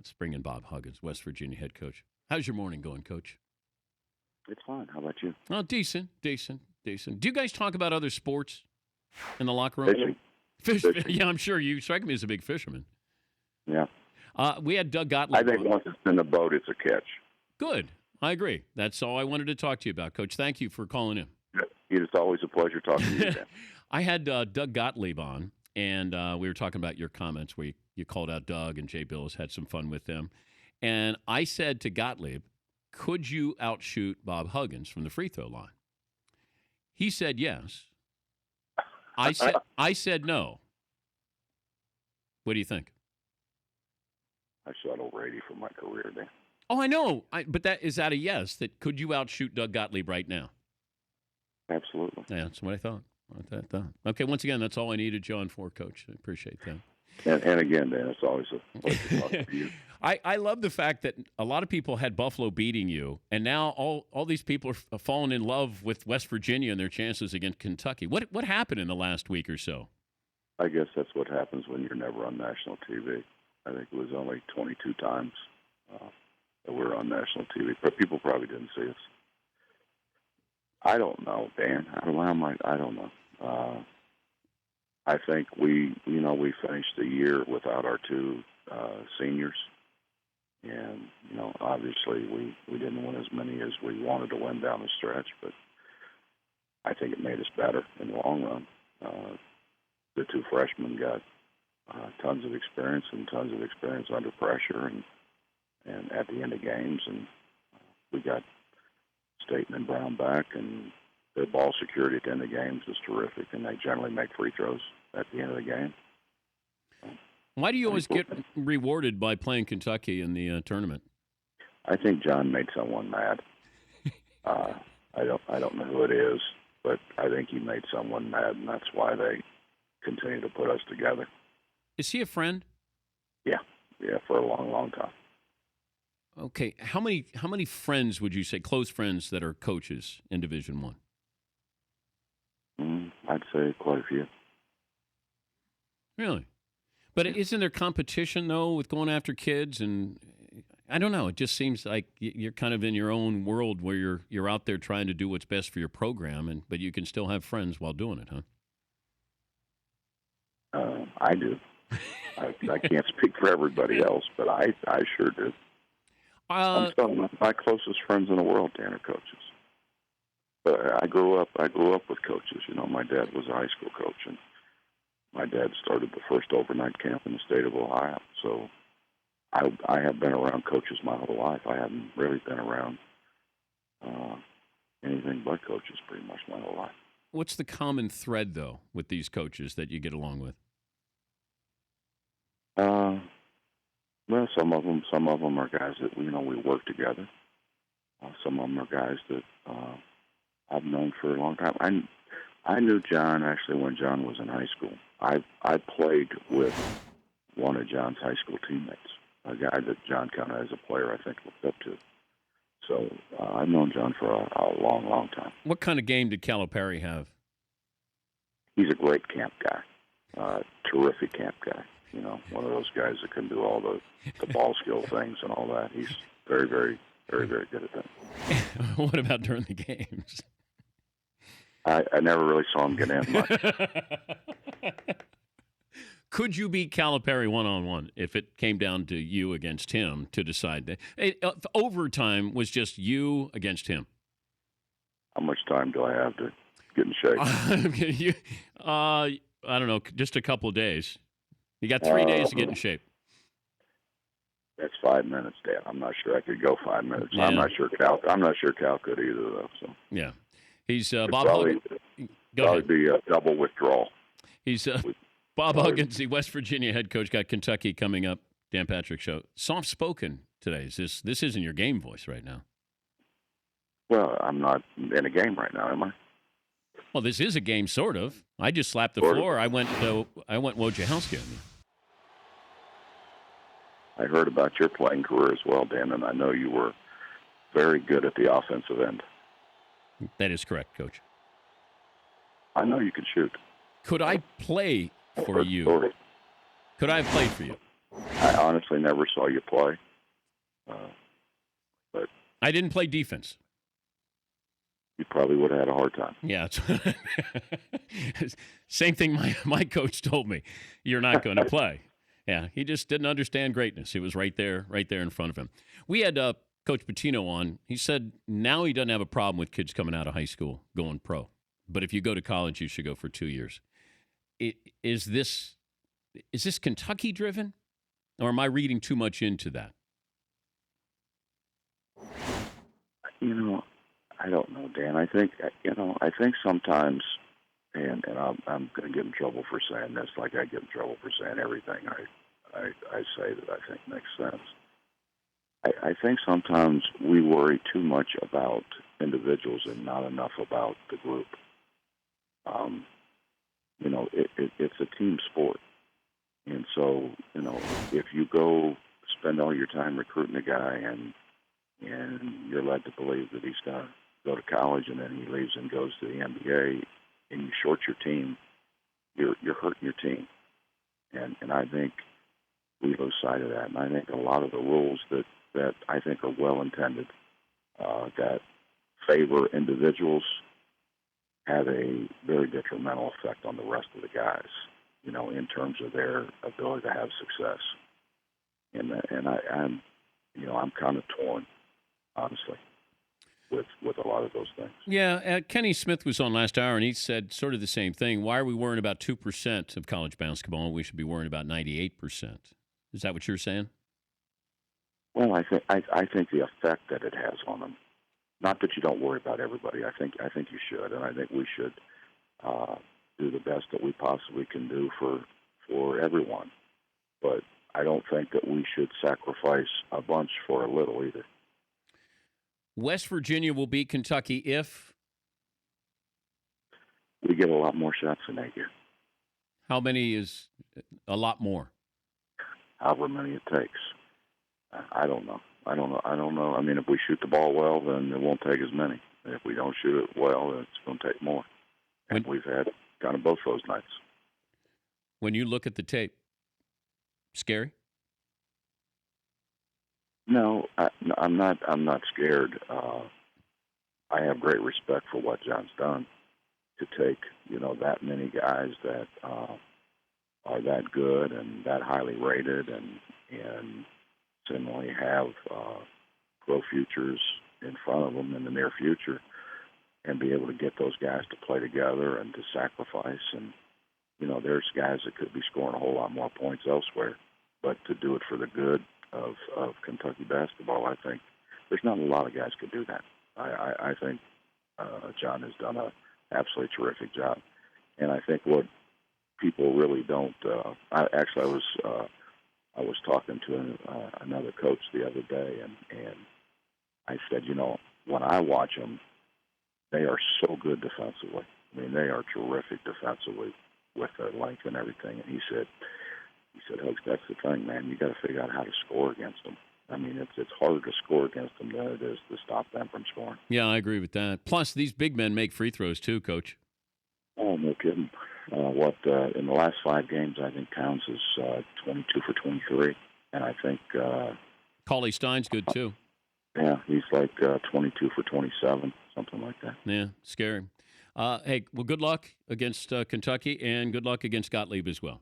Let's bring in Bob Huggins, West Virginia head coach. How's your morning going, Coach? It's fine. How about you? Oh, decent. Do you guys talk about other sports in the locker room? Fishing. Yeah, I'm sure you strike me as a big fisherman. Yeah. We had Doug Gottlieb. I think once it's in the boat, it's a catch. Good. I agree. That's all I wanted to talk to you about, Coach. Thank you for calling in. It's always a pleasure talking to you, Dan. I had Doug Gottlieb on, and we were talking about your comments where you called out Doug and Jay Bills, had some fun with them. And I said to Gottlieb, could you outshoot Bob Huggins from the free throw line? He said yes. I said no. What do you think? I shot over 80 for my career, Dan. Oh, I know. But is that a yes? That could you outshoot Doug Gottlieb right now? Absolutely. Yeah, that's what I thought. Okay, once again, that's all I needed you on for, Coach. I appreciate that. And again, Dan, it's always a pleasure talking to you. I love the fact that a lot of people had Buffalo beating you, and now all these people are falling in love with West Virginia and their chances against Kentucky. What happened in the last week or so? I guess that's what happens when you're never on national TV. I think it was only 22 times that we're on national TV, but people probably didn't see us. I don't know, Dan. I don't know. I think we finished the year without our two seniors, and obviously we didn't win as many as we wanted to win down the stretch, but I think it made us better in the long run. The two freshmen got tons of experience under pressure, and at the end of games, and we got Staten and Brown back, and their ball security at the end of games is terrific, and they generally make free throws at the end of the game. Why do you always get rewarded by playing Kentucky in the tournament? I think John made someone mad. I don't know who it is, but I think he made someone mad, and that's why they continue to put us together. Is he a friend? Yeah, for a long, long time. Okay, how many friends would you say, close friends, that are coaches in Division I? I'd say quite a few. Really? But isn't there competition, though, with going after kids? And I don't know. It just seems like you're kind of in your own world where you're out there trying to do what's best for your program, but you can still have friends while doing it, huh? I do. I can't speak for everybody else, but I sure do. I'm some of my closest friends in the world, Dan, are coaches. But I grew up with coaches. My dad was a high school coach, and my dad started the first overnight camp in the state of Ohio. So I have been around coaches my whole life. I haven't really been around anything but coaches pretty much my whole life. What's the common thread, though, with these coaches that you get along with? Well, some of them are guys that we work together. Some of them are guys that I've known for a long time. I knew John actually when John was in high school. I played with one of John's high school teammates, a guy that John kind of as a player I think looked up to. So I've known John for a long, long time. What kind of game did Calipari have? He's a great camp guy, terrific camp guy. One of those guys that can do all the ball skill things and all that. He's very, very, very, very good at that. What about during the games? I never really saw him get in much. Could you beat Calipari one-on-one if it came down to you against him to decide that? Overtime was just you against him. How much time do I have to get in shape? I don't know, just a couple of days. You got 3 days to get in shape. That's 5 minutes, Dan. I'm not sure I could go 5 minutes. Yeah. I'm not sure Cal could either, though. So yeah, he's Bob probably, Huggins. Probably be a double withdrawal. He's Bob Huggins, the West Virginia head coach. Got Kentucky coming up. Dan Patrick Show. Soft spoken today. This isn't your game voice right now. Well, I'm not in a game right now, am I? Well, this is a game, sort of. I just slapped the floor. I went Wojciechowski on you. I heard about your playing career as well, Dan, and I know you were very good at the offensive end. That is correct, Coach. I know you can shoot. Could I play for you? Could I have played for you? I honestly never saw you play, but I didn't play defense. you probably would have had a hard time. Yeah. Same thing my coach told me. You're not going to play. Yeah, he just didn't understand greatness. It was right there in front of him. We had Coach Patino on. He said now he doesn't have a problem with kids coming out of high school going pro. But if you go to college, you should go for 2 years. Is this Kentucky driven? Or am I reading too much into that? I don't know, Dan. I think sometimes, and I'm going to get in trouble for saying this, like I get in trouble for saying everything I say that I think makes sense. I think sometimes we worry too much about individuals and not enough about the group. It's a team sport. And so, if you go spend all your time recruiting a guy and you're led to believe that he's going to go to college and then he leaves and goes to the NBA and you short your team, you're hurting your team. And I think we lose sight of that. And I think a lot of the rules that I think are well intended, that favor individuals, have a very detrimental effect on the rest of the guys, in terms of their ability to have success. And I'm kind of torn, honestly, with a lot of those things. Yeah, Kenny Smith was on last hour, and he said sort of the same thing. Why are we worrying about 2% of college basketball? We should be worrying about 98%. Is that what you're saying? Well, I think the effect that it has on them. Not that you don't worry about everybody. I think you should, and I think we should do the best that we possibly can do for everyone. But I don't think that we should sacrifice a bunch for a little either. West Virginia will beat Kentucky if we get a lot more shots than they get. How many is a lot more? However many it takes. I don't know. I don't know. I mean, if we shoot the ball well, then it won't take as many. If we don't shoot it well, it's going to take more. And we've had kind of both those nights. When you look at the tape, scary? No, I'm not. I'm not scared. I have great respect for what John's done to take, that many guys that are that good and that highly rated, and similarly have pro futures in front of them in the near future, and be able to get those guys to play together and to sacrifice. And there's guys that could be scoring a whole lot more points elsewhere, but to do it for the good of Kentucky basketball, I think there's not a lot of guys could do that. I think John has done an absolutely terrific job, and I think what people really don't. I was talking to another coach the other day, and I said, when I watch them, they are so good defensively. I mean, they are terrific defensively with their length and everything. And he said, Hugs, that's the thing, man. You got to figure out how to score against them. I mean, it's harder to score against them than it is to stop them from scoring. Yeah, I agree with that. Plus, these big men make free throws too, Coach. Oh, no kidding. In the last 5 games, I think Towns is 22 for 23, and I think Cauley Stein's good too. Yeah, he's like 22 for 27, something like that. Yeah, scary. Hey, well, good luck against Kentucky, and good luck against Gottlieb as well.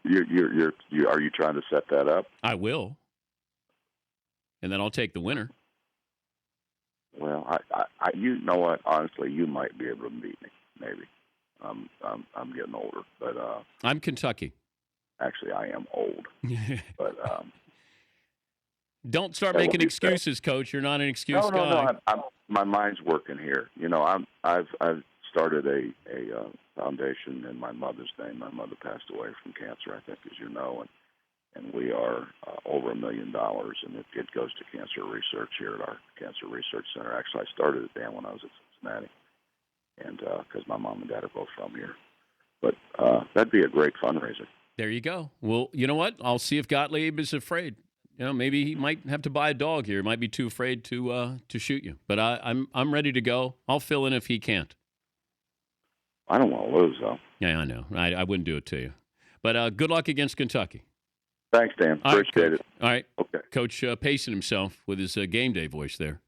Are you trying to set that up? I will, and then I'll take the winner. Well, you know what? Honestly, you might be able to beat me. Maybe. I'm getting older, but I'm Kentucky. Actually, I am old, but don't start making excuses, Coach. You're not an excuse guy. No. My mind's working here. I've started a foundation in my mother's name. My mother passed away from cancer, I think, as you know, and we are over $1 million, and it goes to cancer research here at our Cancer Research Center. Actually, I started it, Dan, when I was at Cincinnati, and because my mom and dad are both from here. But that'd be a great fundraiser. There you go. Well, you know what? I'll see if Gottlieb is afraid. Maybe he might have to buy a dog here. He might be too afraid to shoot you. But I'm ready to go. I'll fill in if he can't. I don't want to lose, though. Yeah, I know. I wouldn't do it to you. But good luck against Kentucky. Thanks, Dan. All right, Appreciate it. All right. Okay. Coach pacing himself with his game day voice there.